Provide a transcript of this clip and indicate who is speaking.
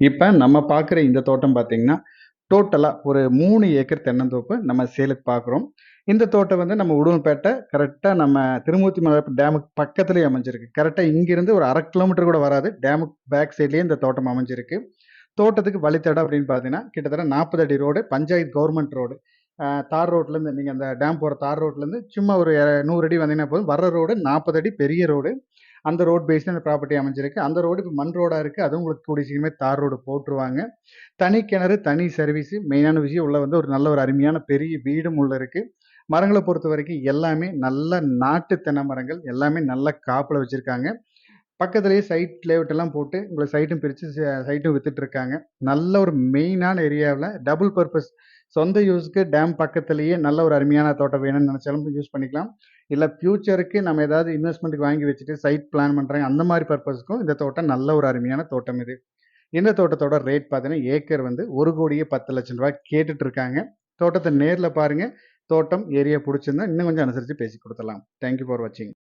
Speaker 1: இப்ப நம்ம பார்க்குற இந்த தோட்டம் பார்த்தீங்கன்னா, டோட்டலா ஒரு 3 ஏக்கர் தென்னந்தோப்பு நம்ம சேலுக்கு பார்க்குறோம். இந்த தோட்டம் வந்து நம்ம உடுமல்பேட்டை கரெக்ட்டா நம்ம திருமூர்த்தி மலை டேமுக்கு பக்கத்திலேயே அமைஞ்சிருக்கு. கரெக்ட்டா இங்கிருந்து ஒரு 1/2 கிலோமீட்டர் கூட வராது. டேமுக்கு பேக் சைட்லயே இந்த தோட்டம் அமைஞ்சிருக்கு. தோட்டத்துக்கு வழித்தடம் அப்படின்னு பார்த்தீங்கன்னா, கிட்டத்தட்ட 40 அடி ரோடு, பஞ்சாயத்து கவர்மெண்ட் ரோடு. தார் ரோட்லேருந்து நீங்க அந்த டேம் போற தார் ரோட்லேருந்து சும்மா ஒரு 100 அடி வந்தீங்கன்னா போதும். வர்ற ரோடு 40 அடி பெரிய ரோடு. அந்த ரோட் பேஸ்ல அந்த ப்ராப்பர்ட்டி அமைஞ்சிருக்கு. அந்த ரோடு இப்ப மண் ரோடா இருக்கு. அதுவும் உங்களுக்கு கூடிய சீக்கிரமே தார் ரோடு போட்டுருவாங்க. தனி கிணறு, தனி சர்வீஸ். மெயினான விஷயம் உள்ள வந்து ஒரு நல்ல ஒரு அருமையான பெரிய வீடும் உள்ள இருக்கு. மரங்கள பொறுத்தவரைக்கும் எல்லாமே நல்ல நாட்டு தென்னை மரங்கள். எல்லாமே நல்ல காப்புல வச்சிருக்காங்க. பக்கத்திலேயே சைட் லேஅவுட் எல்லாம் போட்டு உங்களுக்கு சைட்டும் பிரிச்சு சைட்டும் வித்துட்டு இருக்காங்க. நல்ல ஒரு மெயினான ஏரியாவுல டபுள் பர்ப்பஸ் சொந்த யூஸ்க்கு டேம் பக்கத்திலேயே நல்ல ஒரு அருமையான தோட்டம் வேணும்னு நினைச்சாலும் யூஸ் பண்ணிக்கலாம். இல்ல ஃபியூச்சருக்கு நம்ம ஏதாவது இன்வெஸ்ட்மென்ட்க்கு வாங்கி வச்சுட்டு சைட் பிளான் பண்றாங்க. அந்த மாரி பர்ப்பஸ்க்கும் இந்த தோட்டம் நல்ல ஒரு அருமையான தோட்டம் இது. இந்த தோட்டத்தோட ரேட் பார்த்தீங்கன்னா, ஏக்கர் வந்து ரூ. 1,10,00,000 கேட்டுட்டு இருக்காங்க. தோட்டத்த நேர்ல பாருங்க. தோட்டம், ஏரியா புடிச்சிருந்தா இன்னும் கொஞ்சம் அனுசரிச்சு பேசி குடுத்துடலாம். தேங்க் யூ ஃபார் வாட்சிங்.